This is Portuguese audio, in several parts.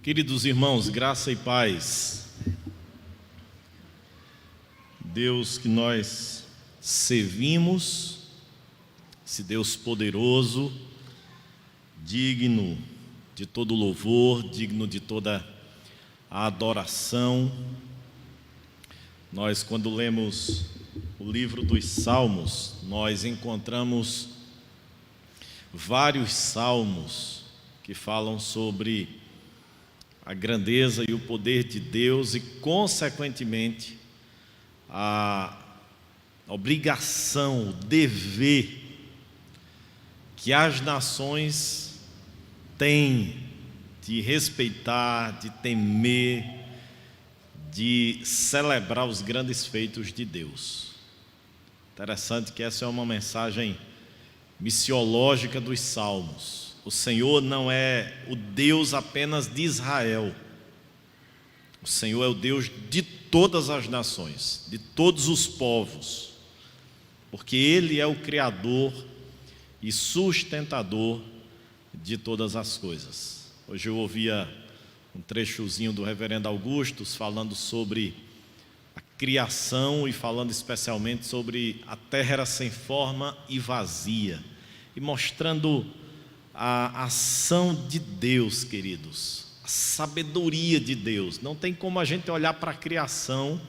Queridos irmãos, graça e paz. Deus que nós servimos, esse Deus poderoso, digno de todo louvor, digno de toda a adoração. Nós, quando lemos o livro dos Salmos, nós encontramos vários salmos que falam sobre a grandeza e o poder de Deus e, consequentemente, a obrigação, o dever que as nações têm de respeitar, de temer, de celebrar os grandes feitos de Deus. Interessante que essa é uma mensagem missiológica dos Salmos. O Senhor não é o Deus apenas de Israel. O Senhor é o Deus de todas as nações, de todos os povos, porque Ele é o Criador e sustentador de todas as coisas. Hoje eu ouvia um trechozinho do reverendo Augustus falando sobre a criação e falando especialmente sobre a terra era sem forma e vazia, e mostrando a ação de Deus, queridos, a sabedoria de Deus. Não tem como a gente olhar para a criação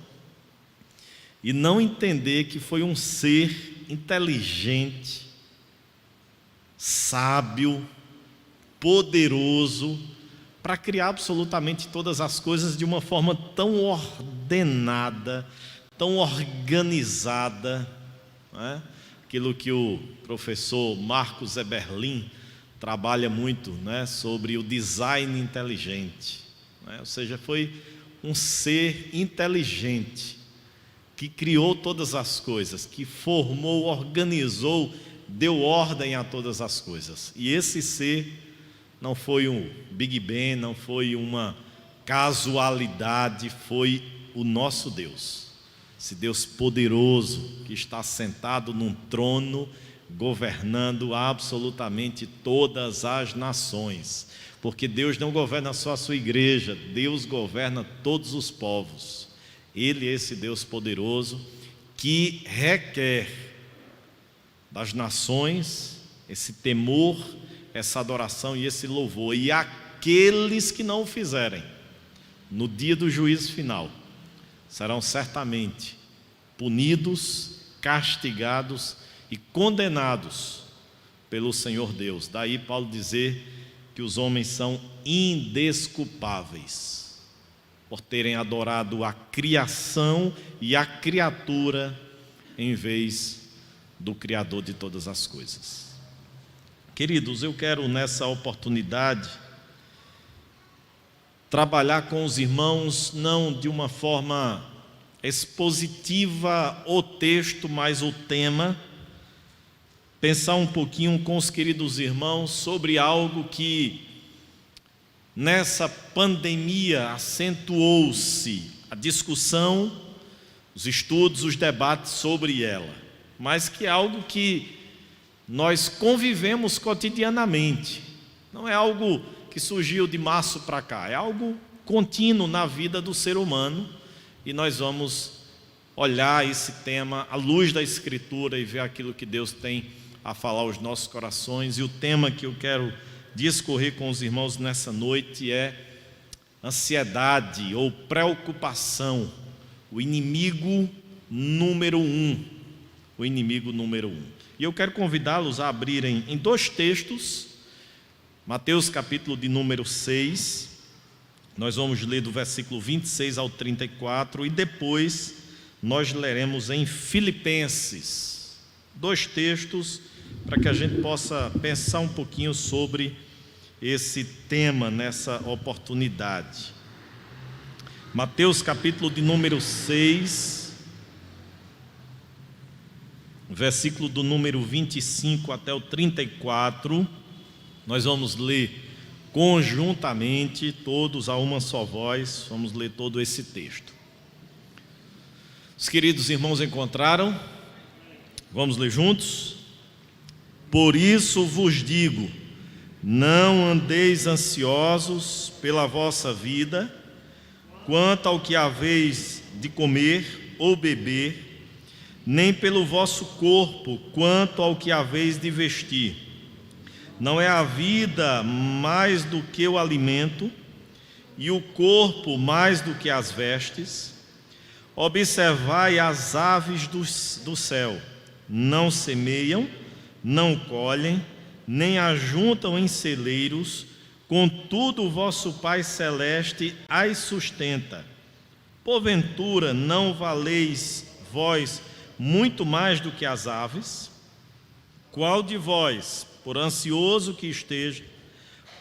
e não entender que foi um ser inteligente, sábio, poderoso, para criar absolutamente todas as coisas de uma forma tão ordenada, tão organizada, não é? Aquilo que o professor Marcos Eberlin trabalha muito, né, sobre o design inteligente, né? Ou seja, foi um ser inteligente que criou todas as coisas, que formou, organizou, deu ordem a todas as coisas. E esse ser não foi um Big Bang, não foi uma casualidade, foi o nosso Deus, esse Deus poderoso que está sentado num trono, governando absolutamente todas as nações, porque Deus não governa só a sua igreja, Deus governa todos os povos. Ele é esse Deus poderoso que requer das nações esse temor, essa adoração e esse louvor, e aqueles que não o fizerem, no dia do juízo final, serão certamente punidos, castigados e condenados pelo Senhor Deus. Daí Paulo dizer que os homens são indesculpáveis por terem adorado a criação e a criatura em vez do Criador de todas as coisas. Queridos, eu quero nessa oportunidade trabalhar com os irmãos não de uma forma expositiva o texto, mas o tema, pensar um pouquinho com os queridos irmãos sobre algo que nessa pandemia acentuou-se a discussão, os estudos, os debates sobre ela, mas que é algo que nós convivemos cotidianamente, não é algo que surgiu de março para cá, é algo contínuo na vida do ser humano, e nós vamos olhar esse tema à luz da Escritura e ver aquilo que Deus tem a falar aos nossos corações. E o tema que eu quero discorrer com os irmãos nessa noite é ansiedade ou preocupação, o inimigo número um, o inimigo número um. E eu quero convidá-los a abrirem em dois textos, Mateus capítulo de número 6, nós vamos ler do versículo 26 ao 34, e depois nós leremos em Filipenses, dois textos, para que a gente possa pensar um pouquinho sobre esse tema nessa oportunidade. Mateus capítulo de número 6, versículo do número 25 até o 34, nós vamos ler conjuntamente, todos a uma só voz, vamos ler todo esse texto. Os queridos irmãos encontraram? Vamos ler juntos? Por isso vos digo, Não andeis ansiosos pela vossa vida, quanto ao que haveis de comer ou beber, nem pelo vosso corpo, quanto ao que haveis de vestir. Não é a vida mais do que o alimento, e o corpo mais do que as vestes? Observai as aves do céu, não semeiam, não colhem, nem ajuntam em celeiros, contudo o vosso Pai Celeste as sustenta. Porventura não valeis vós muito mais do que as aves? Qual de vós, por ansioso que esteja,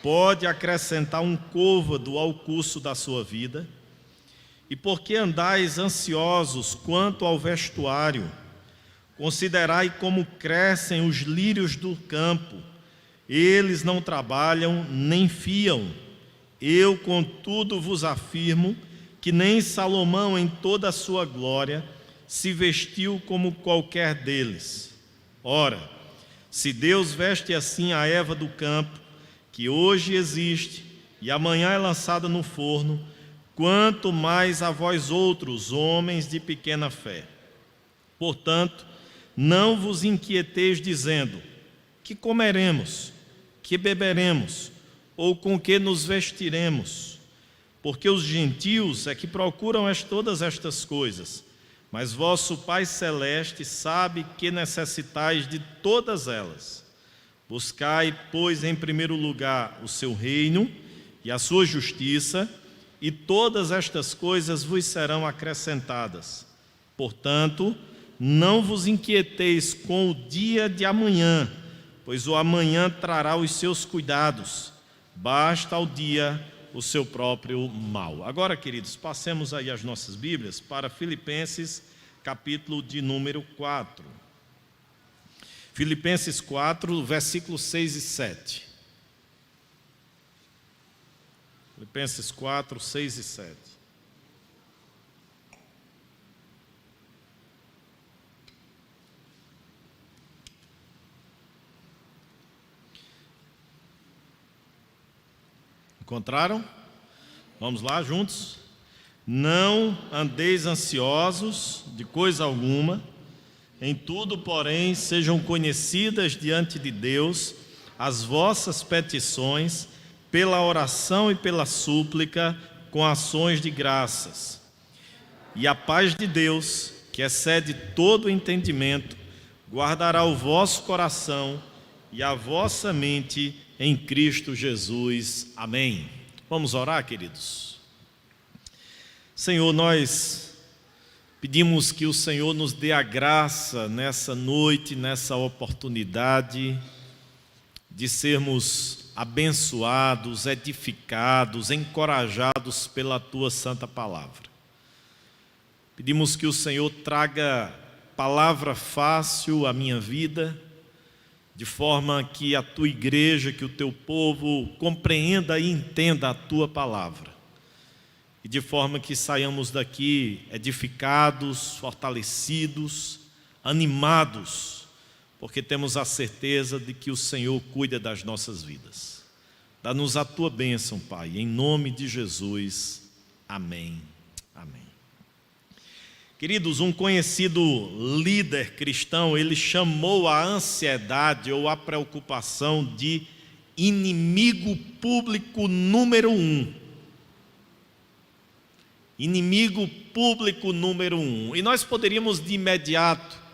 pode acrescentar um côvado ao curso da sua vida? E por que andais ansiosos quanto ao vestuário? Considerai como crescem os lírios do campo. Eles não trabalham nem fiam. Eu, contudo, vos afirmo que nem Salomão, em toda a sua glória, se vestiu como qualquer deles. Ora, se Deus veste assim a erva do campo, que hoje existe e amanhã é lançada no forno, quanto mais a vós outros, homens de pequena fé. Portanto, não vos inquieteis dizendo: que comeremos, que beberemos, ou com que nos vestiremos? Porque os gentios é que procuram todas estas coisas, mas vosso Pai Celeste sabe que necessitais de todas elas. Buscai, pois, em primeiro lugar o seu reino e a sua justiça, e todas estas coisas vos serão acrescentadas. Portanto, não vos inquieteis com o dia de amanhã, pois o amanhã trará os seus cuidados. Basta ao dia o seu próprio mal. Agora, queridos, passemos aí as nossas Bíblias para Filipenses, capítulo de número 4. Filipenses 4, versículos 6 e 7. Filipenses 4, 6 e 7. Encontraram? Vamos lá juntos. Não andeis ansiosos de coisa alguma, em tudo, porém, sejam conhecidas diante de Deus as vossas petições, pela oração e pela súplica, com ações de graças. E a paz de Deus, que excede todo entendimento, guardará o vosso coração e a vossa mente em Cristo Jesus. Amém. Vamos orar, queridos. Senhor, nós pedimos que o Senhor nos dê a graça nessa noite, nessa oportunidade de sermos abençoados, edificados, encorajados pela Tua Santa Palavra. Pedimos que o Senhor traga palavra fácil à minha vida, de forma que a Tua igreja, que o Teu povo compreenda e entenda a Tua Palavra. E de forma que saiamos daqui edificados, fortalecidos, animados, porque temos a certeza de que o Senhor cuida das nossas vidas. Dá-nos a Tua bênção, Pai, em nome de Jesus. Amém. Amém. Queridos, um conhecido líder cristão, ele chamou a ansiedade ou a preocupação de inimigo público número 1. Inimigo público número 1. E nós poderíamos de imediato,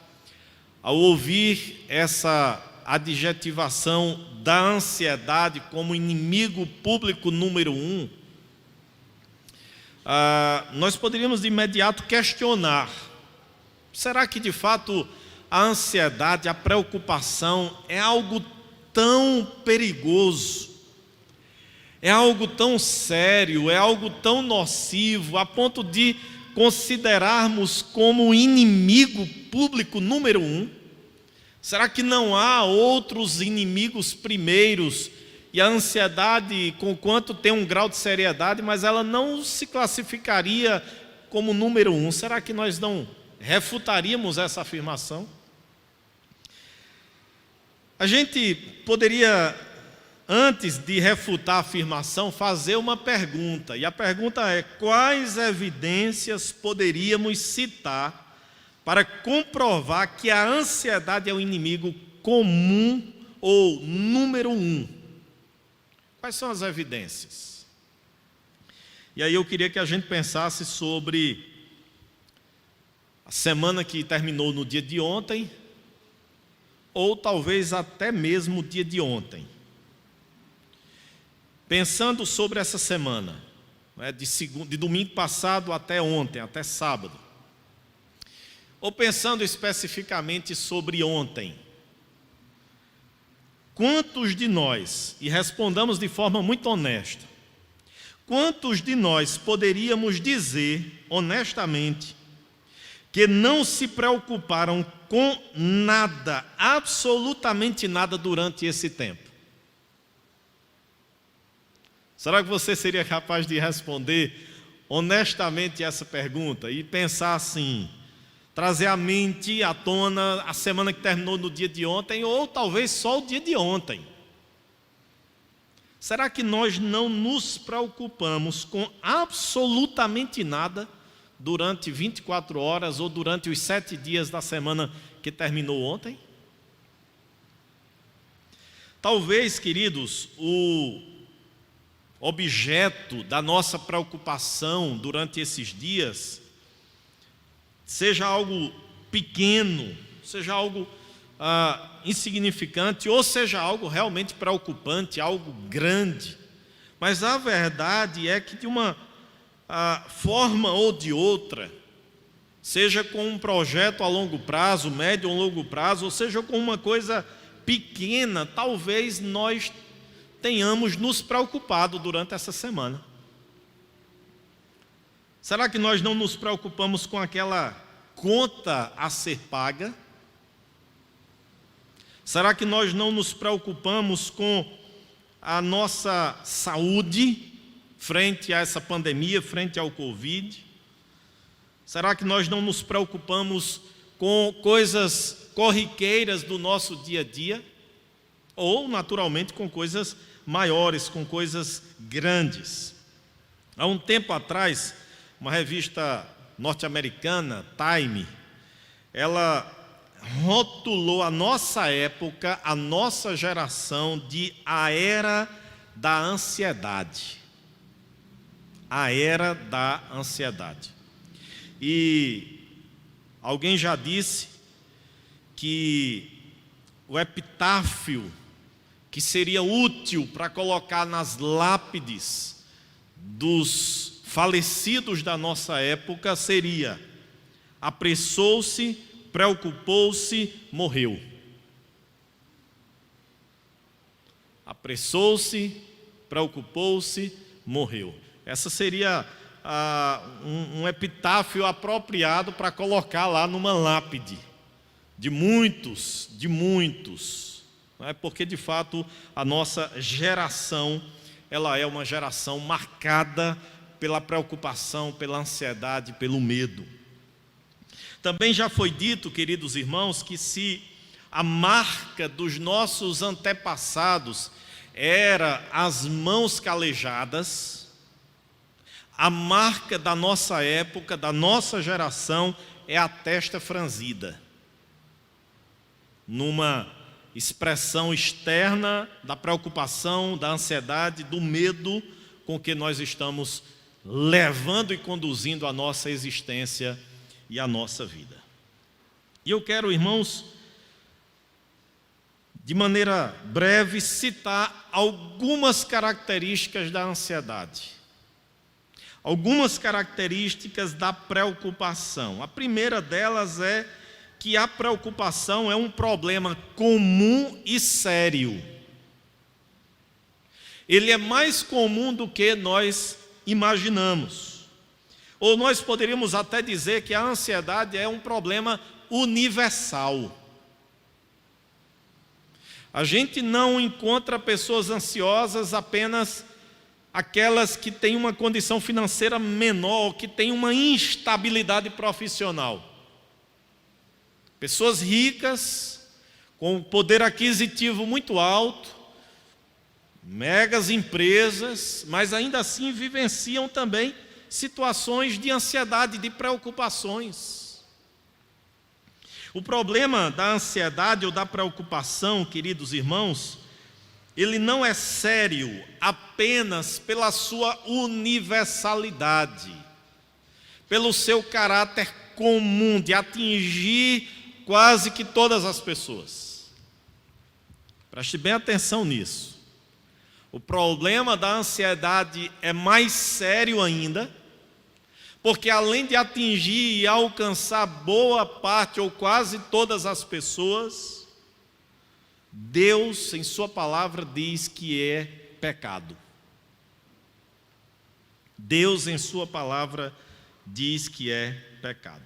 ao ouvir essa adjetivação da ansiedade como inimigo público número 1, nós poderíamos de imediato questionar: será que de fato a ansiedade, a preocupação é algo tão perigoso? É algo tão sério, é algo tão nocivo, a ponto de considerarmos como inimigo público número 1? Será que não há outros inimigos primeiros? E a ansiedade, conquanto tem um grau de seriedade, mas ela não se classificaria como número 1. Será que nós não refutaríamos essa afirmação? A gente poderia antes de refutar a afirmação, fazer uma pergunta. E a pergunta é: quais evidências poderíamos citar para comprovar que a ansiedade é o inimigo comum ou número um? Quais são as evidências? E aí eu queria que a gente pensasse sobre a semana que terminou no dia de ontem, ou talvez até mesmo o dia de ontem. Pensando sobre essa semana, de domingo passado até ontem, até sábado. Ou pensando especificamente sobre ontem. Quantos de nós, e respondamos de forma muito honesta, quantos de nós poderíamos dizer honestamente que não se preocuparam com nada, absolutamente nada durante esse tempo? Será que você seria capaz de responder honestamente essa pergunta e pensar assim, trazer à mente, à tona, a semana que terminou no dia de ontem, ou talvez só o dia de ontem? Será que nós não nos preocupamos com absolutamente nada durante 24 horas ou durante os 7 dias da semana que terminou ontem? Talvez, queridos, o objeto da nossa preocupação durante esses dias seja algo pequeno, seja algo insignificante, ou seja algo realmente preocupante, algo grande. Mas a verdade é que de uma forma ou de outra, seja com um projeto a longo prazo, médio ou longo prazo, ou seja com uma coisa pequena, talvez nós tenhamos nos preocupado durante essa semana. Será que nós não nos preocupamos com aquela conta a ser paga? Será que nós não nos preocupamos com a nossa saúde frente a essa pandemia, frente ao Covid? Será que nós não nos preocupamos com coisas corriqueiras do nosso dia a dia? Ou, naturalmente, com coisas maiores, com coisas grandes. Há um tempo atrás, uma revista norte-americana, Time, ela rotulou a nossa época, a nossa geração, de a era da ansiedade. A era da ansiedade. E alguém já disse que o epitáfio que seria útil para colocar nas lápides dos falecidos da nossa época seria: apressou-se, preocupou-se, morreu. Apressou-se, preocupou-se, morreu. Essa seria um epitáfio apropriado para colocar lá numa lápide de muitos, porque de fato a nossa geração, ela é uma geração marcada pela preocupação, pela ansiedade, pelo medo. Também já foi dito, queridos irmãos, que se a marca dos nossos antepassados era as mãos calejadas, a marca da nossa época, da nossa geração, é a testa franzida. Numa expressão externa da preocupação, da ansiedade, do medo com que nós estamos levando e conduzindo a nossa existência e a nossa vida. E eu quero, irmãos, de maneira breve, citar algumas características da ansiedade, algumas características da preocupação. A primeira delas é que a preocupação é um problema comum e sério. Ele é mais comum do que nós imaginamos. Ou nós poderíamos até dizer que a ansiedade é um problema universal. A gente não encontra pessoas ansiosas apenas aquelas que têm uma condição financeira menor, que têm uma instabilidade profissional. Pessoas ricas, com poder aquisitivo muito alto, megas empresas, mas ainda assim vivenciam também situações de ansiedade, de preocupações. O problema da ansiedade ou da preocupação, queridos irmãos, ele não é sério apenas pela sua universalidade, pelo seu caráter comum de atingir quase que todas as pessoas. Preste bem atenção nisso. O problema da ansiedade é mais sério ainda, porque além de atingir e alcançar boa parte ou quase todas as pessoas, Deus, em sua palavra, diz que é pecado. Deus, em sua palavra, diz que é pecado.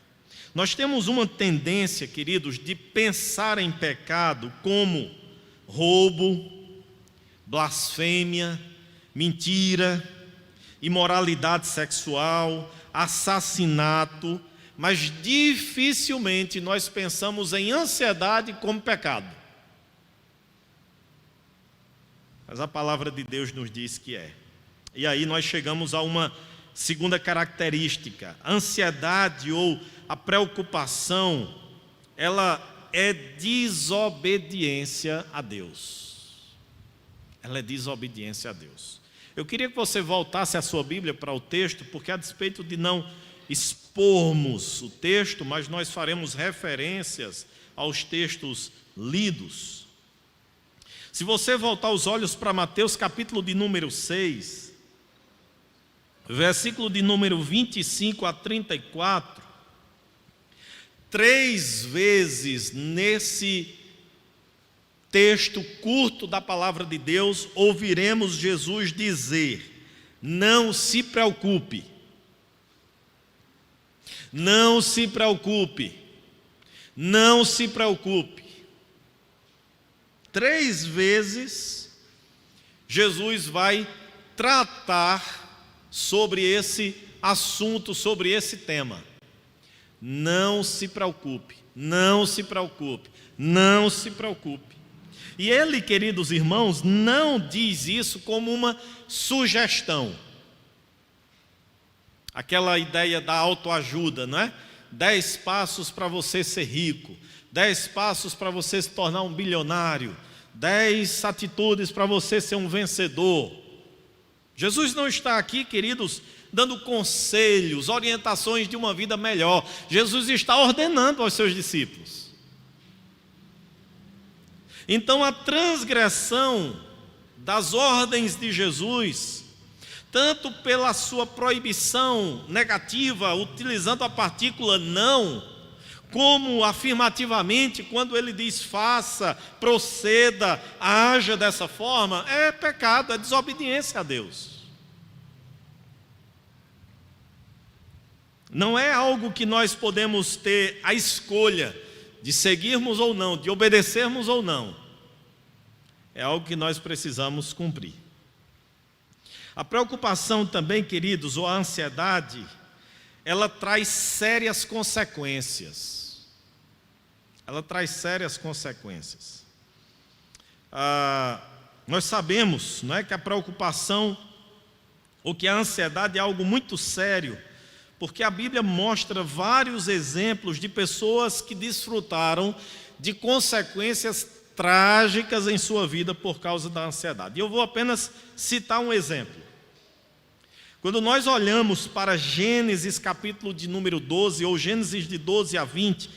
Nós temos uma tendência, queridos, de pensar em pecado como roubo, blasfêmia, mentira, imoralidade sexual, assassinato, mas dificilmente nós pensamos em ansiedade como pecado. Mas a palavra de Deus nos diz que é. E aí nós chegamos a uma segunda característica. A ansiedade ou a preocupação, ela é desobediência a Deus. Ela é desobediência a Deus. Eu queria que você voltasse a sua Bíblia para o texto, porque a despeito de não expormos o texto, mas nós faremos referências aos textos lidos. Se você voltar os olhos para Mateus capítulo de número 6, versículo de número 25 a 34, 3 vezes nesse texto curto da palavra de Deus, ouviremos Jesus dizer: não se preocupe, não se preocupe, não se preocupe. 3 vezes Jesus vai tratar sobre esse assunto, sobre esse tema. Não se preocupe, não se preocupe, não se preocupe. E ele, queridos irmãos, não diz isso como uma sugestão. Aquela ideia da autoajuda, não é? 10 passos para você ser rico, 10 passos para você se tornar um bilionário, 10 atitudes para você ser um vencedor. Jesus não está aqui, queridos, dando conselhos, orientações de uma vida melhor. Jesus está ordenando aos seus discípulos. Então a transgressão das ordens de Jesus, tanto pela sua proibição negativa, utilizando a partícula não, como afirmativamente, quando ele diz faça, proceda, haja dessa forma, é pecado, é desobediência a Deus. Não é algo que nós podemos ter a escolha de seguirmos ou não, de obedecermos ou não. É algo que nós precisamos cumprir. A preocupação também, queridos, ou a ansiedade, ela traz sérias consequências. Ela traz sérias consequências. Nós sabemos, não é, que a preocupação ou que a ansiedade é algo muito sério, porque a Bíblia mostra vários exemplos de pessoas que desfrutaram de consequências trágicas em sua vida por causa da ansiedade. E eu vou apenas citar um exemplo. Quando nós olhamos para Gênesis capítulo de número 12, ou Gênesis de 12 a 20,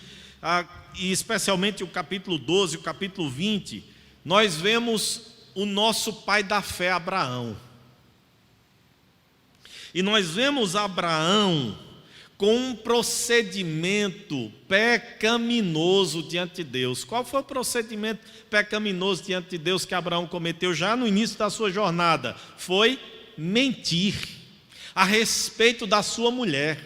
e especialmente o capítulo 12 e o capítulo 20, nós vemos o nosso pai da fé, Abraão. E nós vemos Abraão com um procedimento pecaminoso diante de Deus. Qual foi o procedimento pecaminoso diante de Deus que Abraão cometeu já no início da sua jornada? Foi mentir a respeito da sua mulher,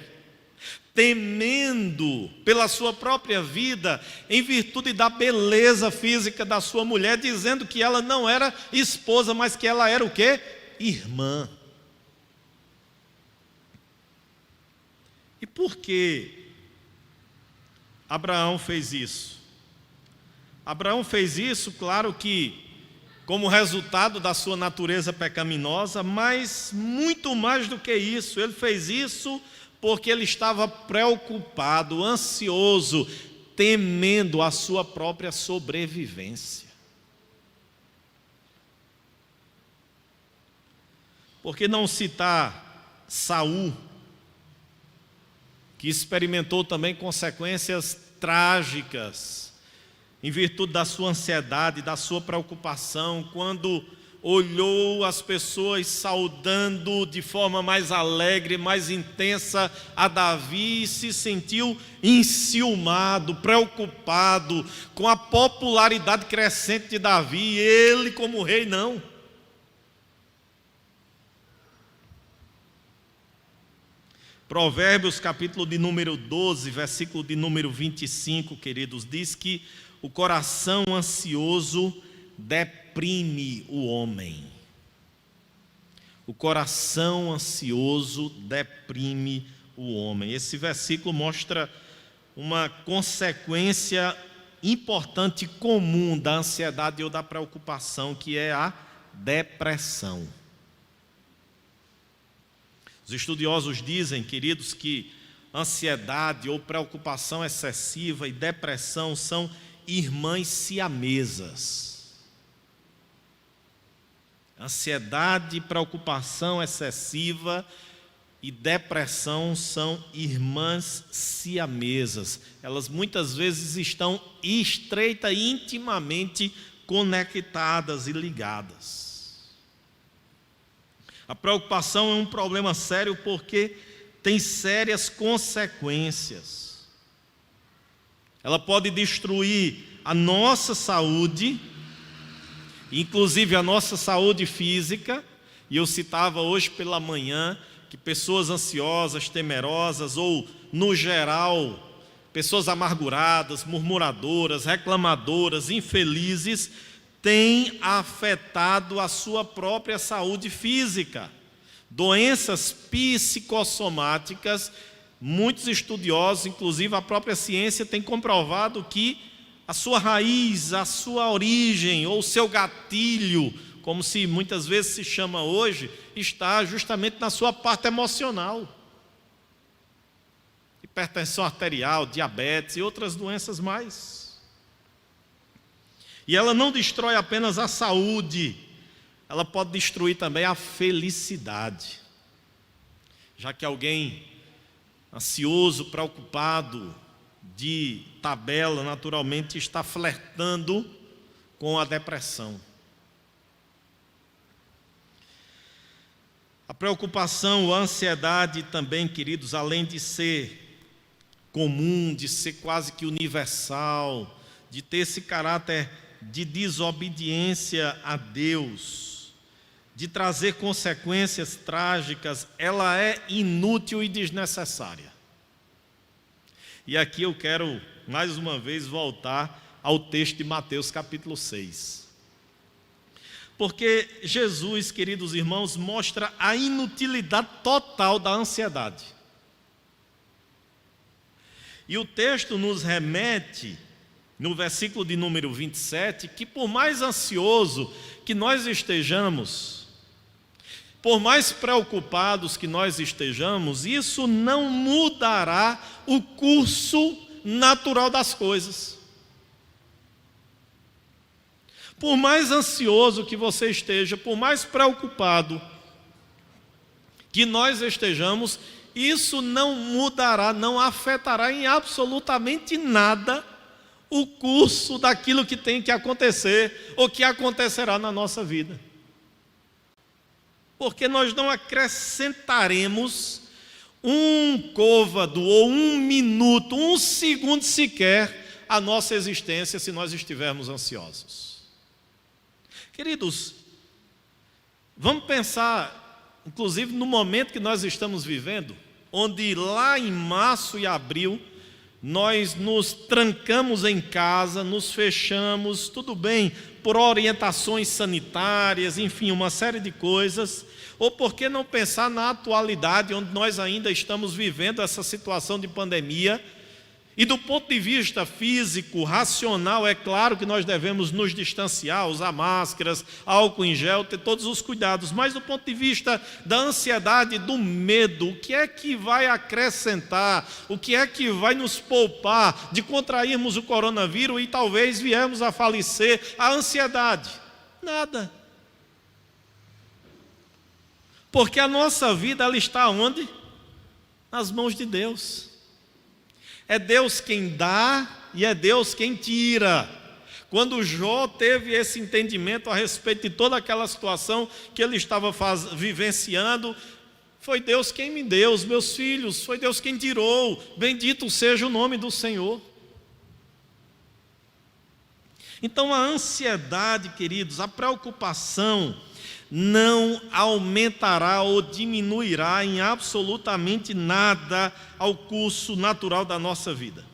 temendo pela sua própria vida, em virtude da beleza física da sua mulher, dizendo que ela não era esposa, mas que ela era o quê? Irmã. E por que Abraão fez isso? Abraão fez isso, claro que como resultado da sua natureza pecaminosa, mas muito mais do que isso, ele fez isso porque ele estava preocupado, ansioso, temendo a sua própria sobrevivência. Por que não citar Saul, que experimentou também consequências trágicas, em virtude da sua ansiedade, da sua preocupação, quando olhou as pessoas saudando de forma mais alegre, mais intensa a Davi, e se sentiu enciumado, preocupado com a popularidade crescente de Davi, e ele como rei não. Provérbios capítulo de número 12, versículo de número 25, queridos, diz que o coração ansioso deprime o homem. O coração ansioso deprime o homem. Esse versículo mostra uma consequência importante comum da ansiedade ou da preocupação, que é a depressão. Os estudiosos dizem, queridos, que ansiedade ou preocupação excessiva e depressão são irmãs siamesas. Ansiedade, preocupação excessiva e depressão são irmãs siamesas. Elas muitas vezes estão estreita e intimamente conectadas e ligadas. A preocupação é um problema sério porque tem sérias consequências. Ela pode destruir a nossa saúde, inclusive a nossa saúde física, e eu citava hoje pela manhã que pessoas ansiosas, temerosas, ou no geral, pessoas amarguradas, murmuradoras, reclamadoras, infelizes, têm afetado a sua própria saúde física. Doenças psicossomáticas, muitos estudiosos, inclusive a própria ciência, têm comprovado que a sua raiz, a sua origem, ou o seu gatilho, como se muitas vezes se chama hoje, está justamente na sua parte emocional. Hipertensão arterial, diabetes e outras doenças mais. E ela não destrói apenas a saúde, ela pode destruir também a felicidade. Já que alguém ansioso, preocupado, de tabela, naturalmente está flertando com a depressão. A preocupação, a ansiedade também, queridos, além de ser comum, de ser quase que universal, de ter esse caráter de desobediência a Deus, de trazer consequências trágicas, ela é inútil e desnecessária. E aqui eu quero, mais uma vez, voltar ao texto de Mateus capítulo 6. Porque Jesus, queridos irmãos, mostra a inutilidade total da ansiedade. E o texto nos remete, no versículo de número 27, que por mais ansioso que nós estejamos, por mais preocupados que nós estejamos, isso não mudará o curso natural das coisas. Por mais ansioso que você esteja, por mais preocupado que nós estejamos, isso não mudará, não afetará em absolutamente nada o curso daquilo que tem que acontecer ou que acontecerá na nossa vida. Porque nós não acrescentaremos um côvado ou um minuto, um segundo sequer à nossa existência se nós estivermos ansiosos. Queridos, vamos pensar, inclusive no momento que nós estamos vivendo, onde lá em março e abril nós nos trancamos em casa, nos fechamos, tudo bem, por orientações sanitárias, enfim, uma série de coisas. Ou por que não pensar na atualidade, onde nós ainda estamos vivendo essa situação de pandemia, E do ponto de vista físico, racional, é claro que nós devemos nos distanciar, usar máscaras, álcool em gel, ter todos os cuidados. Mas do ponto de vista da ansiedade, do medo, o que é que vai acrescentar? O que é que vai nos poupar de contrairmos o coronavírus e talvez viemos a falecer? A ansiedade? Nada. Porque a nossa vida, ela está onde? Nas mãos de Deus. É Deus quem dá e é Deus quem tira. Quando Jó teve esse entendimento a respeito de toda aquela situação que ele estava vivenciando, foi Deus quem me deu os meus filhos, foi Deus quem tirou, bendito seja o nome do Senhor. Então a ansiedade, queridos, a preocupação não aumentará ou diminuirá em absolutamente nada ao curso natural da nossa vida.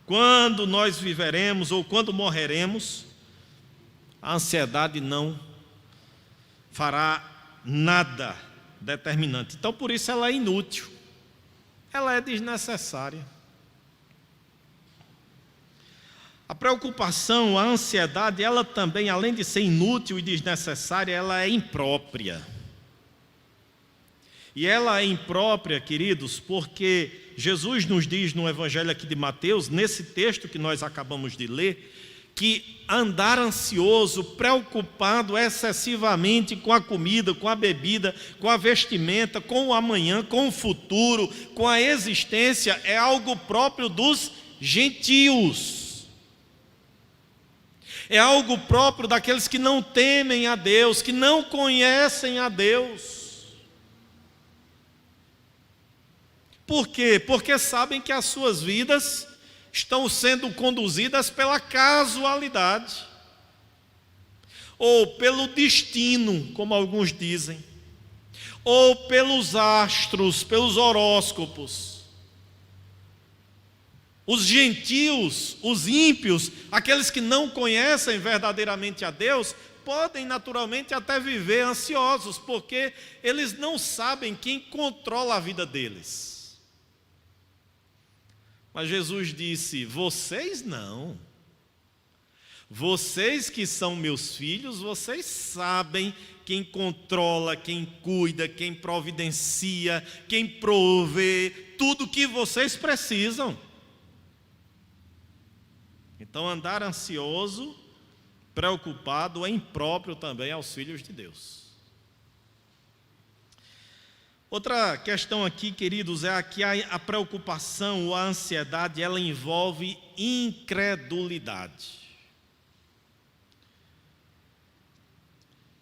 Quando nós viveremos ou quando morreremos, a ansiedade não fará nada determinante. Então, por isso ela é inútil, ela é desnecessária. A preocupação, a ansiedade, ela também, além de ser inútil e desnecessária, ela é imprópria. E ela é imprópria, queridos, porque Jesus nos diz no Evangelho aqui de Mateus, nesse texto que nós acabamos de ler, que andar ansioso, preocupado excessivamente com a comida, com a bebida, com a vestimenta, com o amanhã, com o futuro, com a existência, é algo próprio dos gentios. É algo próprio daqueles que não temem a Deus, que não conhecem a Deus. Por quê? Porque sabem que as suas vidas estão sendo conduzidas pela casualidade, ou pelo destino, como alguns dizem, ou pelos astros, pelos horóscopos. Os gentios, os ímpios, aqueles que não conhecem verdadeiramente a Deus, podem naturalmente até viver ansiosos, porque eles não sabem quem controla a vida deles. Mas Jesus disse: vocês não. Vocês que são meus filhos, vocês sabem quem controla, quem cuida, quem providencia, quem provê tudo o que vocês precisam. Então, andar ansioso, preocupado, é impróprio também aos filhos de Deus. Outra questão aqui, queridos, é que a preocupação ou a ansiedade, ela envolve incredulidade.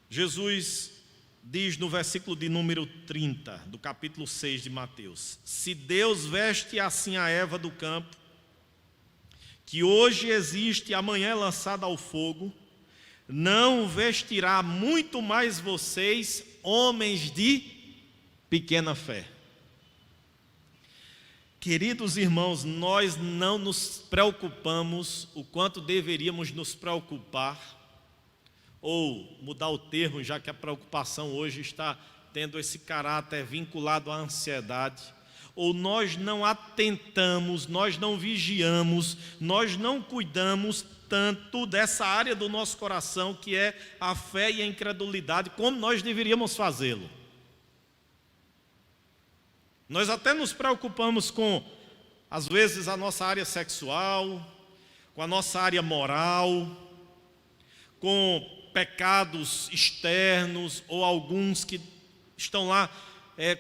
Jesus diz no versículo de número 30, do capítulo 6 de Mateus: se Deus veste assim a erva do campo, que hoje existe e amanhã é lançada ao fogo, não vestirá muito mais vocês, homens de pequena fé. Queridos irmãos, nós não nos preocupamos o quanto deveríamos nos preocupar, ou mudar o termo, já que a preocupação hoje está tendo esse caráter vinculado à ansiedade. Ou nós não atentamos, nós não vigiamos, nós não cuidamos tanto dessa área do nosso coração que é a fé e a incredulidade, como nós deveríamos fazê-lo. Nós até nos preocupamos com, às vezes, a nossa área sexual, com a nossa área moral, com pecados externos ou alguns que estão lá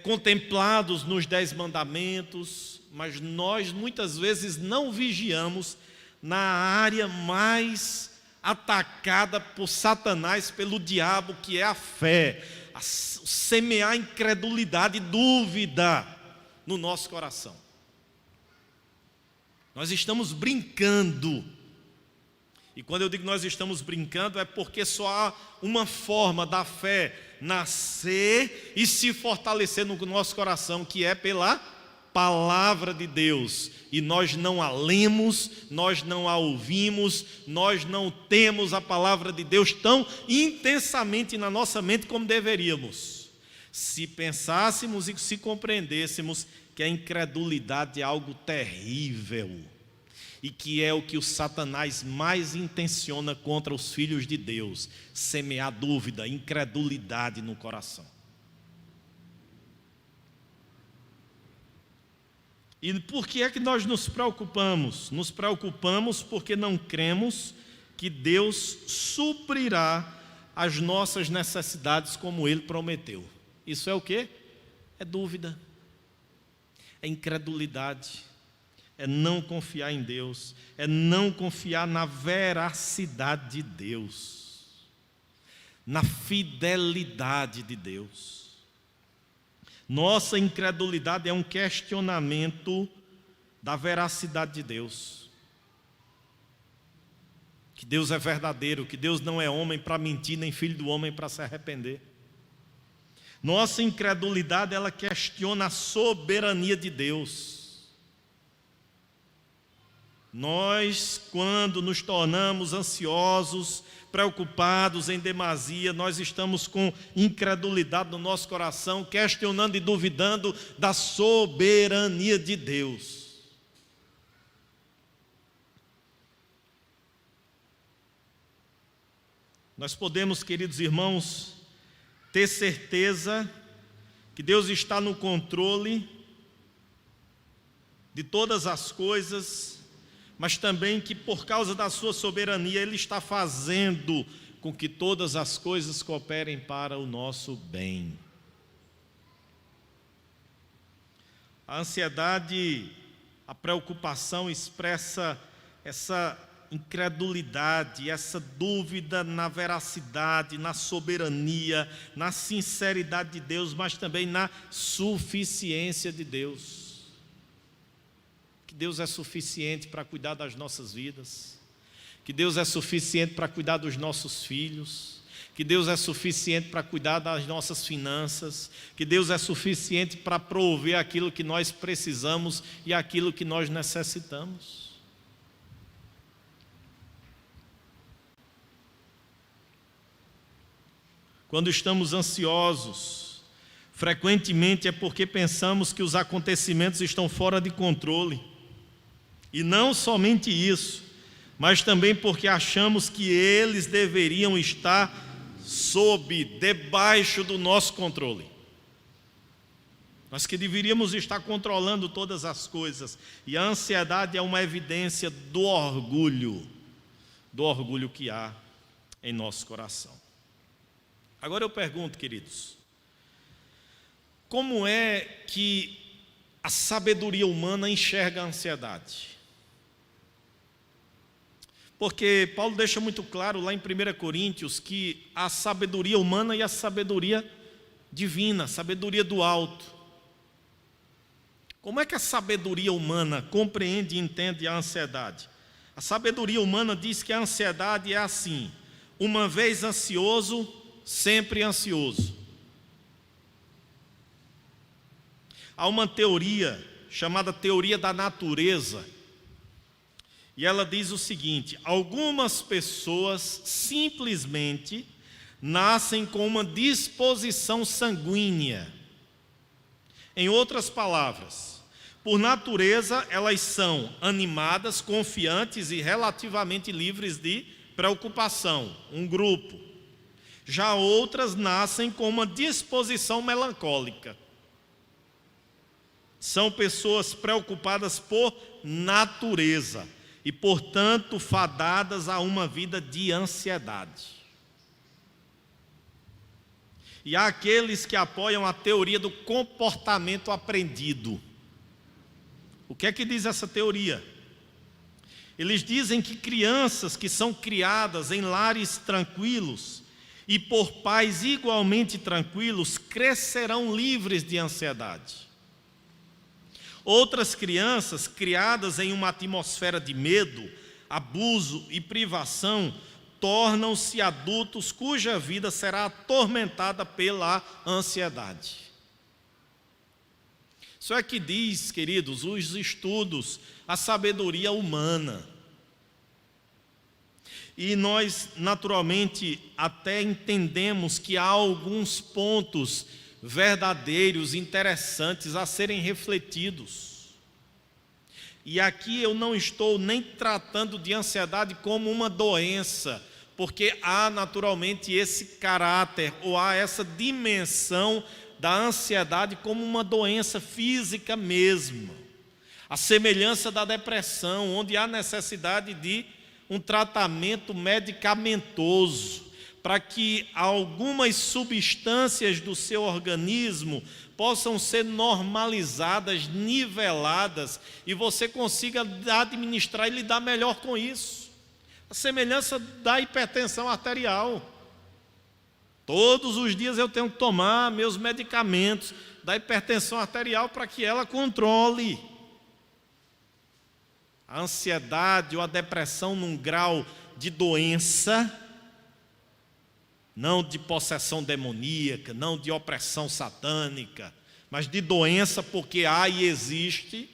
contemplados nos 10 mandamentos, mas nós muitas vezes não vigiamos na área mais atacada por Satanás, pelo diabo, que é a fé, semear incredulidade e dúvida no nosso coração. Nós estamos brincando, e quando eu digo nós estamos brincando, é porque só há uma forma da fé nascer e se fortalecer no nosso coração, que é pela palavra de Deus, e nós não a lemos, nós não a ouvimos, nós não temos a palavra de Deus tão intensamente na nossa mente como deveríamos. Se pensássemos e se compreendêssemos que a incredulidade é algo terrível e que é o que o Satanás mais intenciona contra os filhos de Deus: semear dúvida, incredulidade no coração. E por que é que nós nos preocupamos? Nos preocupamos porque não cremos que Deus suprirá as nossas necessidades como Ele prometeu. Isso é o quê? É dúvida, é incredulidade, é não confiar em Deus, é não confiar na veracidade de Deus, na fidelidade de Deus. Nossa incredulidade é um questionamento da veracidade de Deus. Que Deus é verdadeiro, que Deus não é homem para mentir, nem filho do homem para se arrepender. Nossa incredulidade, ela questiona a soberania de Deus. Nós, quando nos tornamos ansiosos, preocupados em demasia, nós estamos com incredulidade no nosso coração, questionando e duvidando da soberania de Deus. Nós podemos, queridos irmãos, ter certeza que Deus está no controle de todas as coisas, mas também que por causa da sua soberania Ele está fazendo com que todas as coisas cooperem para o nosso bem. A ansiedade, a preocupação expressa essa incredulidade, essa dúvida na veracidade, na soberania, na sinceridade de Deus, mas também na suficiência de Deus. Que Deus é suficiente para cuidar das nossas vidas, que Deus é suficiente para cuidar dos nossos filhos, que Deus é suficiente para cuidar das nossas finanças, que Deus é suficiente para prover aquilo que nós precisamos e aquilo que nós necessitamos. Quando estamos ansiosos, frequentemente é porque pensamos que os acontecimentos estão fora de controle. E não somente isso, mas também porque achamos que eles deveriam estar debaixo do nosso controle. Nós que deveríamos estar controlando todas as coisas. E a ansiedade é uma evidência do orgulho que há em nosso coração. Agora eu pergunto, queridos, como é que a sabedoria humana enxerga a ansiedade? Porque Paulo deixa muito claro lá em 1 Coríntios que a sabedoria humana e a sabedoria divina, a sabedoria do alto. Como é que a sabedoria humana compreende e entende a ansiedade? A sabedoria humana diz que a ansiedade é assim: uma vez ansioso, sempre ansioso. Há uma teoria chamada teoria da natureza, e ela diz o seguinte: algumas pessoas simplesmente nascem com uma disposição sanguínea. Em outras palavras, por natureza elas são animadas, confiantes e relativamente livres de preocupação, um grupo. Já outras nascem com uma disposição melancólica. São pessoas preocupadas por natureza e, portanto, fadadas a uma vida de ansiedade. E há aqueles que apoiam a teoria do comportamento aprendido. O que é que diz essa teoria? Eles dizem que crianças que são criadas em lares tranquilos e por pais igualmente tranquilos crescerão livres de ansiedade. Outras crianças criadas em uma atmosfera de medo, abuso e privação tornam-se adultos cuja vida será atormentada pela ansiedade. Isso é que diz, queridos, os estudos, a sabedoria humana. E nós, naturalmente, até entendemos que há alguns pontos verdadeiros, interessantes a serem refletidos. E aqui eu não estou nem tratando de ansiedade como uma doença, porque há naturalmente esse caráter, ou há essa dimensão da ansiedade como uma doença física mesmo. A semelhança da depressão, onde há necessidade de um tratamento medicamentoso, para que algumas substâncias do seu organismo possam ser normalizadas, niveladas, e você consiga administrar e lidar melhor com isso. A semelhança da hipertensão arterial. Todos os dias eu tenho que tomar meus medicamentos da hipertensão arterial para que ela controle. A ansiedade ou a depressão num grau de doença, não de possessão demoníaca, não de opressão satânica, mas de doença, porque há e existe,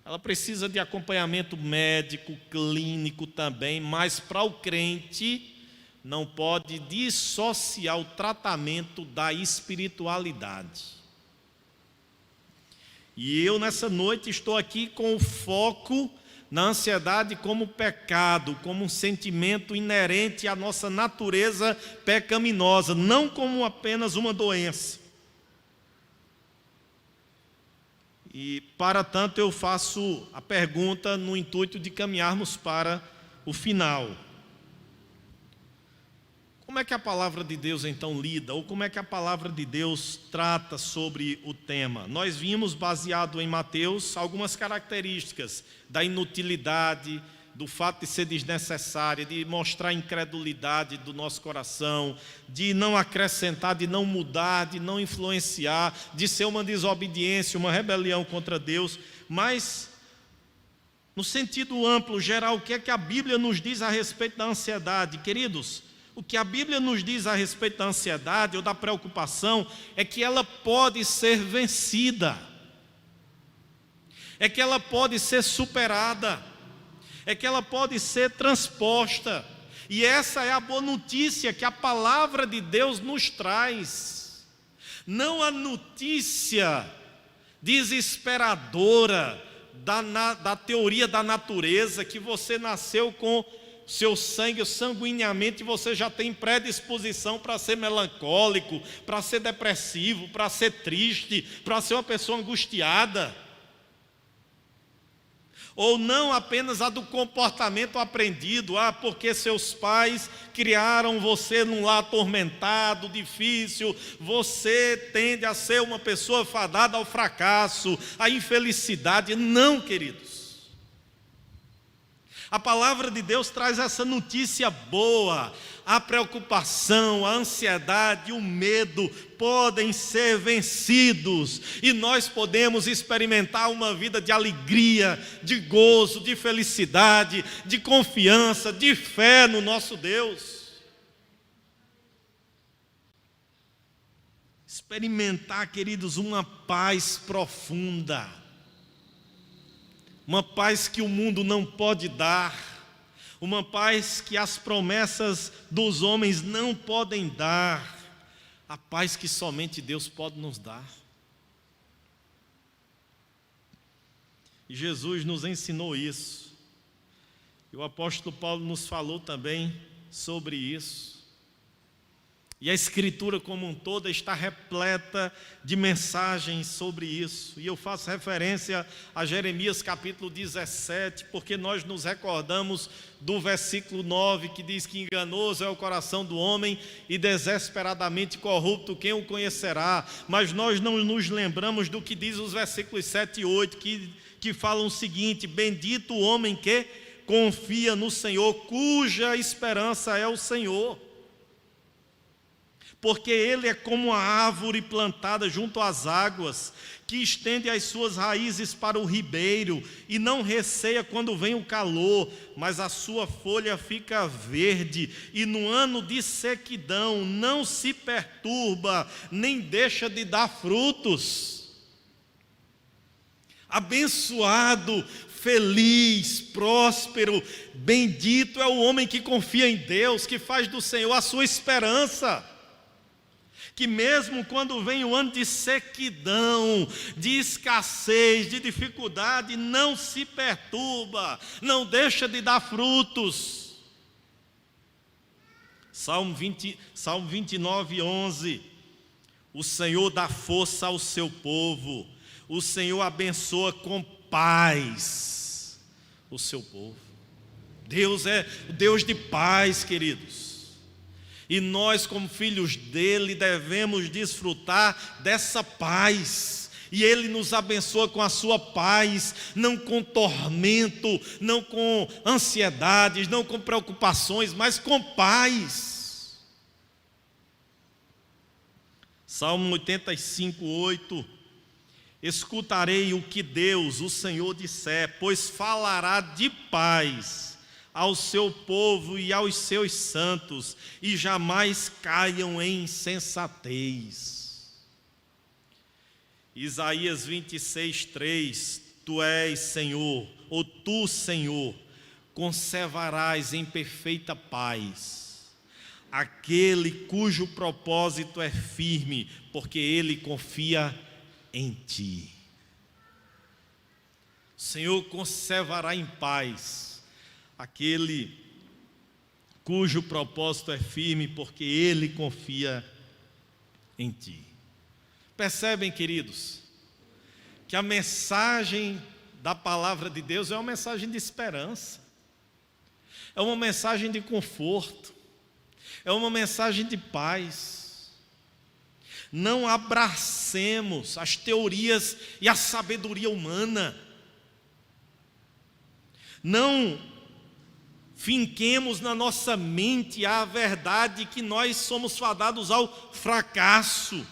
ela precisa de acompanhamento médico, clínico também, mas para o crente não pode dissociar o tratamento da espiritualidade. E eu nessa noite estou aqui com o foco na ansiedade como pecado, como um sentimento inerente à nossa natureza pecaminosa, não como apenas uma doença. E, para tanto, eu faço a pergunta no intuito de caminharmos para o final. Como é que a palavra de Deus então lida, ou como é que a palavra de Deus trata sobre o tema? Nós vimos, baseado em Mateus, algumas características da inutilidade, do fato de ser desnecessária, de mostrar a incredulidade do nosso coração, de não acrescentar, de não mudar, de não influenciar, de ser uma desobediência, uma rebelião contra Deus. Mas, no sentido amplo, geral, o que é que a Bíblia nos diz a respeito da ansiedade? Queridos, o que a Bíblia nos diz a respeito da ansiedade ou da preocupação é que ela pode ser vencida, é que ela pode ser superada, é que ela pode ser transposta. E essa é a boa notícia que a palavra de Deus nos traz. Não a notícia desesperadora da teoria da natureza, que você nasceu com seu sangue sanguineamente, você já tem predisposição para ser melancólico, para ser depressivo, para ser triste, para ser uma pessoa angustiada. Ou não apenas a do comportamento aprendido, porque seus pais criaram você num lar atormentado, difícil, você tende a ser uma pessoa fadada ao fracasso, à infelicidade. Não, queridos. A palavra de Deus traz essa notícia boa. A preocupação, a ansiedade, o medo podem ser vencidos, e nós podemos experimentar uma vida de alegria, de gozo, de felicidade, de confiança, de fé no nosso Deus. Experimentar, queridos, uma paz profunda, uma paz que o mundo não pode dar, uma paz que as promessas dos homens não podem dar, a paz que somente Deus pode nos dar. E Jesus nos ensinou isso, e o apóstolo Paulo nos falou também sobre isso. E a Escritura como um todo está repleta de mensagens sobre isso. E eu faço referência a Jeremias capítulo 17, porque nós nos recordamos do versículo 9, que diz que enganoso é o coração do homem e desesperadamente corrupto, quem o conhecerá? Mas nós não nos lembramos do que diz os versículos 7 e 8, que falam o seguinte: bendito o homem que confia no Senhor, cuja esperança é o Senhor. Porque ele é como a árvore plantada junto às águas, que estende as suas raízes para o ribeiro, e não receia quando vem o calor, mas a sua folha fica verde, e no ano de sequidão não se perturba, nem deixa de dar frutos. Abençoado, feliz, próspero, bendito é o homem que confia em Deus, que faz do Senhor a sua esperança, que mesmo quando vem o ano de sequidão, de escassez, de dificuldade, não se perturba, não deixa de dar frutos. Salmo 29, 11. O Senhor dá força ao seu povo, o Senhor abençoa com paz o seu povo. Deus é o Deus de paz, queridos. E nós, como filhos dele, devemos desfrutar dessa paz. E ele nos abençoa com a sua paz, não com tormento, não com ansiedades, não com preocupações, mas com paz. Salmo 85, 8. Escutarei o que Deus, o Senhor, disser, pois falará de paz ao seu povo e aos seus santos, e jamais caiam em insensatez. Isaías 26, 3. Tu és, Senhor, ou tu, Senhor, conservarás em perfeita paz aquele cujo propósito é firme, porque ele confia em ti. O Senhor conservará em paz aquele cujo propósito é firme, porque ele confia em ti. Percebem, queridos, que a mensagem da palavra de Deus é uma mensagem de esperança, é uma mensagem de conforto, é uma mensagem de paz. Não abracemos as teorias e a sabedoria humana. Não finquemos na nossa mente a verdade que nós somos fadados ao fracasso,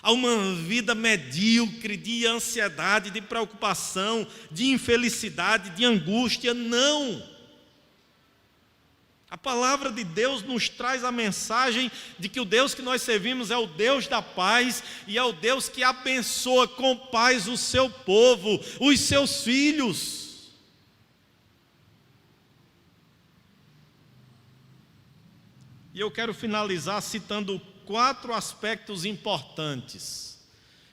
a uma vida medíocre de ansiedade, de preocupação, de infelicidade, de angústia. Não! A palavra de Deus nos traz a mensagem de que o Deus que nós servimos é o Deus da paz e é o Deus que abençoa com paz o seu povo, os seus filhos. E eu quero finalizar citando 4 aspectos importantes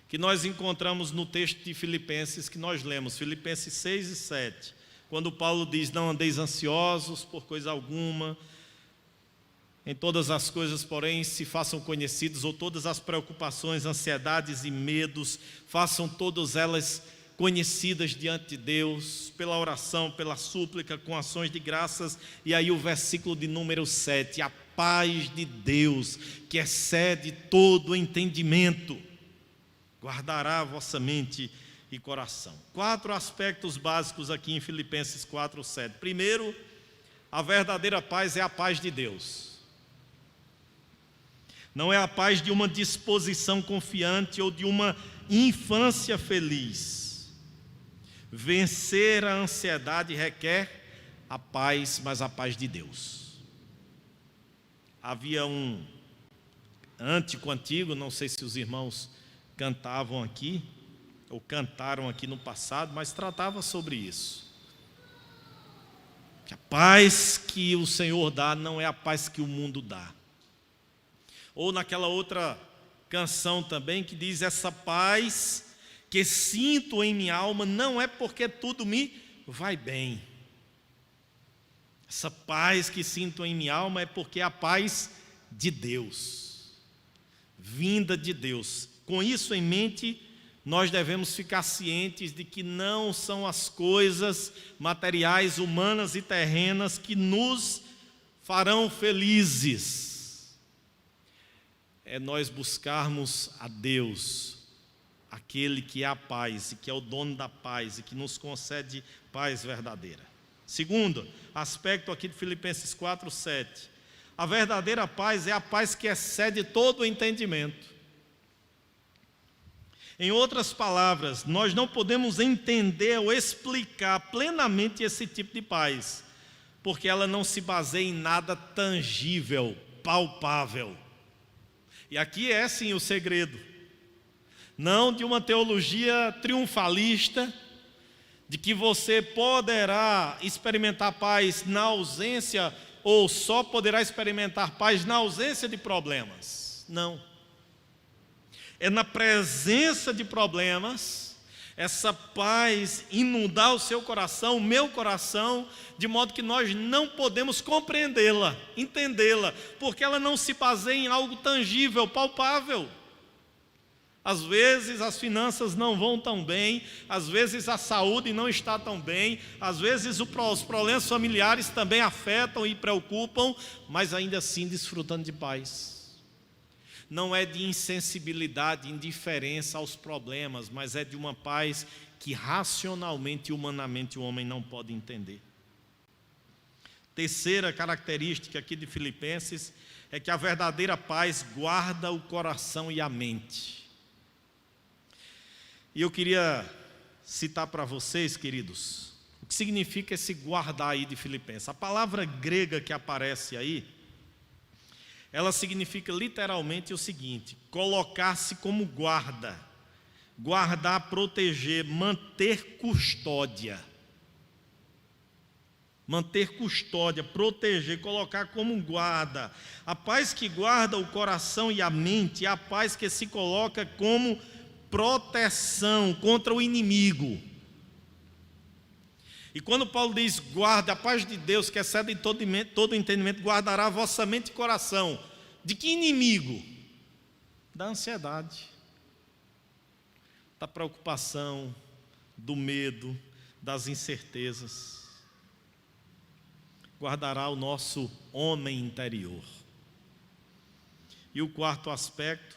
que nós encontramos no texto de Filipenses que nós lemos, Filipenses 6 e 7. Quando Paulo diz, não andeis ansiosos por coisa alguma, em todas as coisas, porém, se façam conhecidos, ou todas as preocupações, ansiedades e medos, façam todas elas conhecidas diante de Deus, pela oração, pela súplica, com ações de graças. E aí o versículo de número 7, a paz de Deus, que excede todo o entendimento, guardará a vossa mente e coração. 4 aspectos básicos aqui em Filipenses 4, 7. Primeiro, a verdadeira paz é a paz de Deus. Não é a paz de uma disposição confiante ou de uma infância feliz. Vencer a ansiedade requer a paz, mas a paz de Deus. Havia um cântico antigo, não sei se os irmãos cantavam aqui, ou cantaram aqui no passado, mas tratava sobre isso. Que a paz que o Senhor dá não é a paz que o mundo dá. Ou naquela outra canção também que diz, essa paz que sinto em minha alma não é porque tudo me vai bem. Essa paz que sinto em minha alma é porque é a paz de Deus, vinda de Deus. Com isso em mente, nós devemos ficar cientes de que não são as coisas materiais, humanas e terrenas que nos farão felizes. É nós buscarmos a Deus, aquele que é a paz e que é o dono da paz e que nos concede paz verdadeira. Segundo aspecto aqui de Filipenses 4, 7. A verdadeira paz é a paz que excede todo o entendimento. Em outras palavras, nós não podemos entender ou explicar plenamente esse tipo de paz, porque ela não se baseia em nada tangível, palpável. E aqui é sim o segredo, não de uma teologia triunfalista, de que você poderá experimentar paz na ausência, ou só poderá experimentar paz na ausência de problemas. Não. É na presença de problemas, essa paz inundar o seu coração, o meu coração, de modo que nós não podemos compreendê-la, entendê-la, porque ela não se baseia em algo tangível, palpável. Às vezes as finanças não vão tão bem, às vezes a saúde não está tão bem, às vezes os problemas familiares também afetam e preocupam, mas ainda assim desfrutando de paz. Não é de insensibilidade, indiferença aos problemas, mas é de uma paz que racionalmente e humanamente o homem não pode entender. Terceira característica aqui de Filipenses é que a verdadeira paz guarda o coração e a mente. E eu queria citar para vocês, queridos, o que significa esse guardar aí de Filipenses. A palavra grega que aparece aí, ela significa literalmente o seguinte: colocar-se como guarda, guardar, proteger, manter custódia. Manter custódia, proteger, colocar como guarda. A paz que guarda o coração e a mente é a paz que se coloca como proteção contra o inimigo. E quando Paulo diz guarda, a paz de Deus que excede todo entendimento, guardará a vossa mente e coração. De que inimigo? Da ansiedade, da preocupação, do medo, das incertezas. Guardará o nosso homem interior. E o quarto aspecto,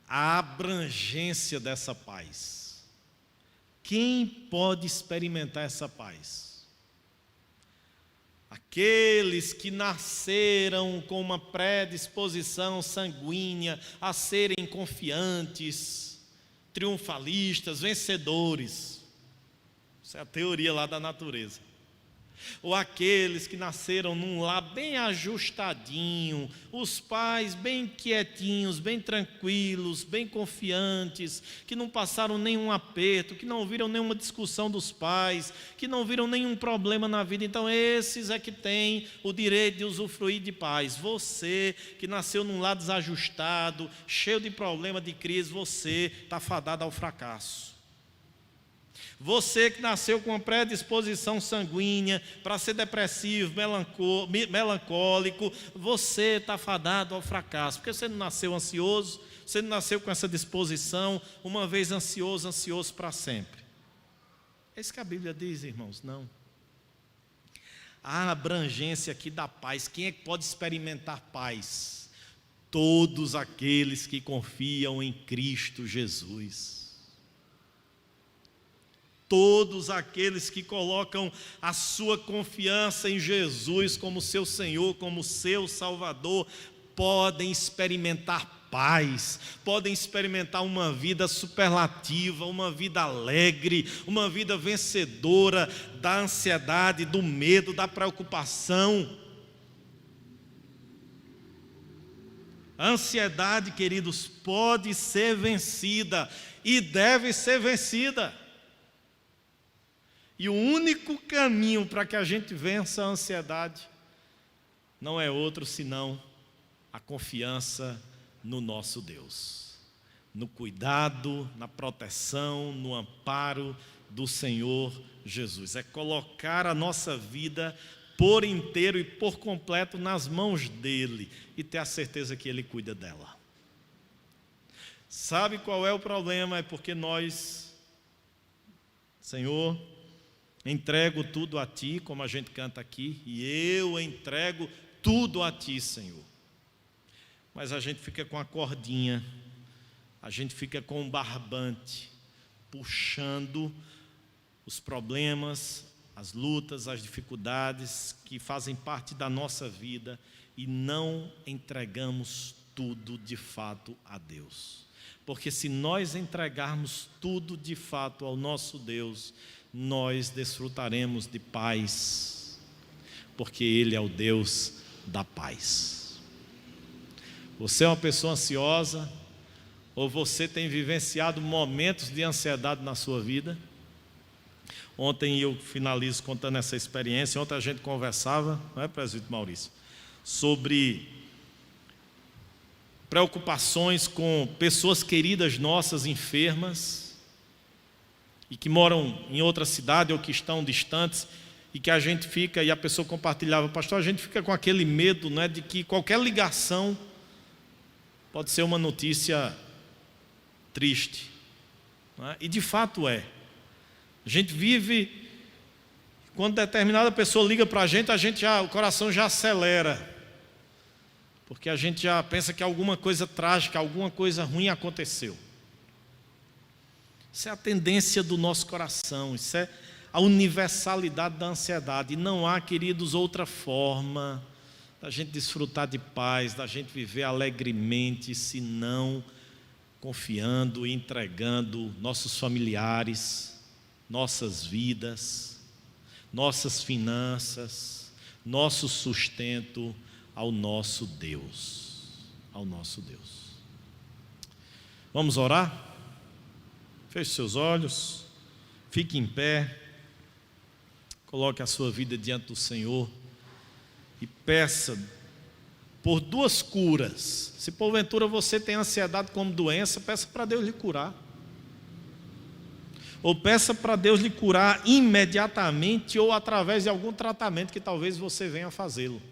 a abrangência dessa paz. Quem pode experimentar essa paz? Aqueles que nasceram com uma predisposição sanguínea a serem confiantes, triunfalistas, vencedores. Isso é a teoria lá da natureza. Ou aqueles que nasceram num lar bem ajustadinho, os pais bem quietinhos, bem tranquilos, bem confiantes, que não passaram nenhum aperto, que não viram nenhuma discussão dos pais, que não viram nenhum problema na vida. Então esses é que têm o direito de usufruir de paz. Você que nasceu num lar desajustado, cheio de problema, de crise, você está fadado ao fracasso. Você que nasceu com uma predisposição sanguínea para ser depressivo, melancólico, você está fadado ao fracasso, porque você não nasceu ansioso, você não nasceu com essa disposição, uma vez ansioso, ansioso para sempre. É isso que a Bíblia diz, irmãos, não. A abrangência aqui da paz, quem é que pode experimentar paz? Todos aqueles que confiam em Cristo Jesus. Todos aqueles que colocam a sua confiança em Jesus como seu Senhor, como seu Salvador, podem experimentar paz, podem experimentar uma vida superlativa, uma vida alegre, uma vida vencedora da ansiedade, do medo, da preocupação. A ansiedade, queridos, pode ser vencida e deve ser vencida. E o único caminho para que a gente vença a ansiedade não é outro senão a confiança no nosso Deus, no cuidado, na proteção, no amparo do Senhor Jesus. É colocar a nossa vida por inteiro e por completo nas mãos dEle e ter a certeza que Ele cuida dela. Sabe qual é o problema? É porque nós, Senhor, entrego tudo a Ti, como a gente canta aqui, e eu entrego tudo a Ti, Senhor. Mas a gente fica com a cordinha, a gente fica com um barbante, puxando os problemas, as lutas, as dificuldades que fazem parte da nossa vida e não entregamos tudo de fato a Deus. Porque se nós entregarmos tudo de fato ao nosso Deus, nós desfrutaremos de paz, porque Ele é o Deus da paz. Você é uma pessoa ansiosa, ou você tem vivenciado momentos de ansiedade na sua vida? Ontem eu finalizo contando essa experiência. Ontem a gente conversava, não é, presbítero Maurício, sobre preocupações com pessoas queridas nossas enfermas e que moram em outra cidade ou que estão distantes, e que a gente fica, e a pessoa compartilhava: pastor, a gente fica com aquele medo, né, de que qualquer ligação pode ser uma notícia triste, né? E de fato é. A gente vive, quando determinada pessoa liga para a gente o coração já acelera, porque a gente já pensa que alguma coisa trágica, alguma coisa ruim aconteceu. Isso é a tendência do nosso coração, isso é a universalidade da ansiedade. E não há, queridos, outra forma da gente desfrutar de paz, da gente viver alegremente, senão confiando e entregando nossos familiares, nossas vidas, nossas finanças, nosso sustento ao nosso Deus. Ao nosso Deus. Vamos orar? Feche seus olhos, fique em pé, coloque a sua vida diante do Senhor e peça por duas curas. Se porventura você tem ansiedade como doença, peça para Deus lhe curar. Ou peça para Deus lhe curar imediatamente ou através de algum tratamento que talvez você venha a fazê-lo.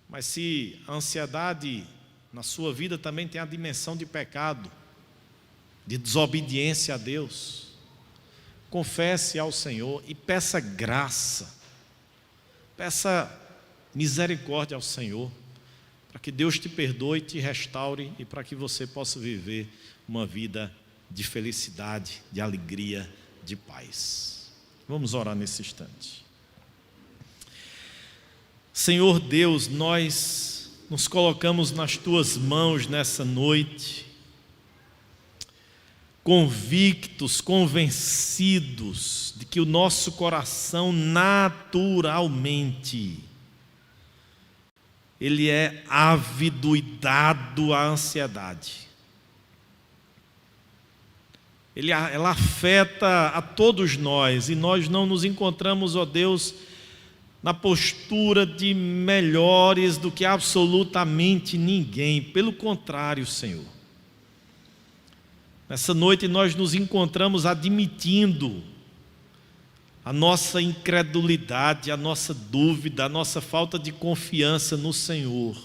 Mas se a ansiedade na sua vida também tem a dimensão de pecado, de desobediência a Deus, confesse ao Senhor e peça graça, peça misericórdia ao Senhor, para que Deus te perdoe, te restaure e para que você possa viver uma vida de felicidade, de alegria, de paz. Vamos orar nesse instante. Senhor Deus, nós nos colocamos nas Tuas mãos nessa noite, convictos, convencidos de que o nosso coração naturalmente ele é ávido e dado à ansiedade. Ela afeta a todos nós, e nós não nos encontramos, ó Deus, na postura de melhores do que absolutamente ninguém. Pelo contrário, Senhor. Nessa noite nós nos encontramos admitindo a nossa incredulidade, a nossa dúvida, a nossa falta de confiança no Senhor.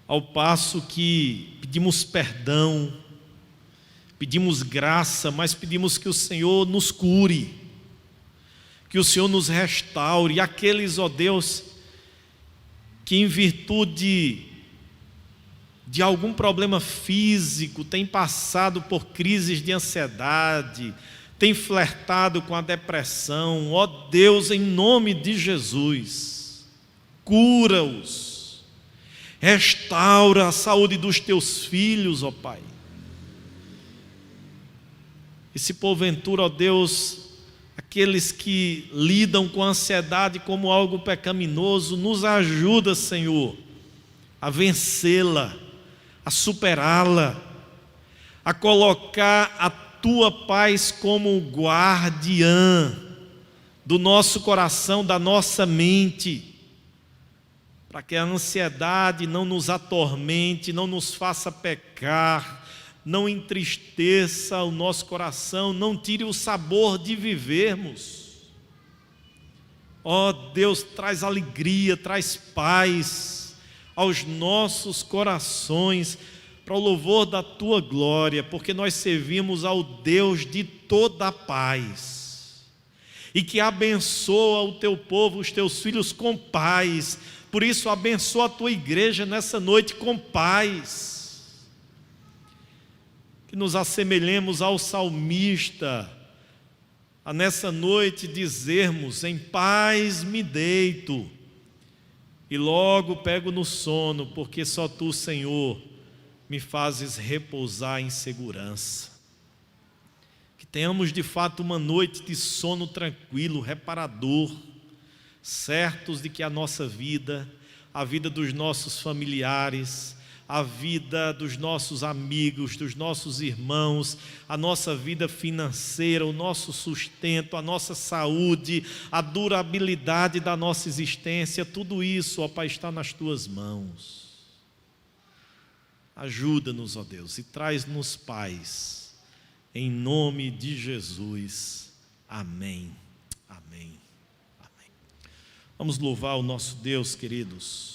Ao passo que pedimos perdão, pedimos graça, mas pedimos que o Senhor nos cure, que o Senhor nos restaure. E aqueles, ó Deus, que em virtude de algum problema físico têm passado por crises de ansiedade, têm flertado com a depressão, ó Deus, em nome de Jesus, cura-os, restaura a saúde dos teus filhos, ó Pai. E se porventura, ó Deus, aqueles que lidam com a ansiedade como algo pecaminoso, nos ajuda, Senhor, a vencê-la, a superá-la, a colocar a Tua paz como guardiã do nosso coração, da nossa mente, para que a ansiedade não nos atormente, não nos faça pecar, não entristeça o nosso coração, não tire o sabor de vivermos. Ó Deus, traz alegria, traz paz aos nossos corações, para o louvor da Tua glória, porque nós servimos ao Deus de toda a paz, e que abençoa o Teu povo, os Teus filhos com paz. Por isso abençoa a Tua igreja nessa noite com paz, que nos assemelhemos ao salmista, a nessa noite dizermos: em paz me deito e logo pego no sono, porque só Tu, Senhor, me fazes repousar em segurança. Que tenhamos de fato uma noite de sono tranquilo, reparador, certos de que a nossa vida, a vida dos nossos familiares, a vida dos nossos amigos, dos nossos irmãos, a nossa vida financeira, o nosso sustento, a nossa saúde, a durabilidade da nossa existência, tudo isso, ó Pai, está nas Tuas mãos. Ajuda-nos, ó Deus, e traz-nos paz, em nome de Jesus. Amém. Amém. Amém. Vamos louvar o nosso Deus, queridos.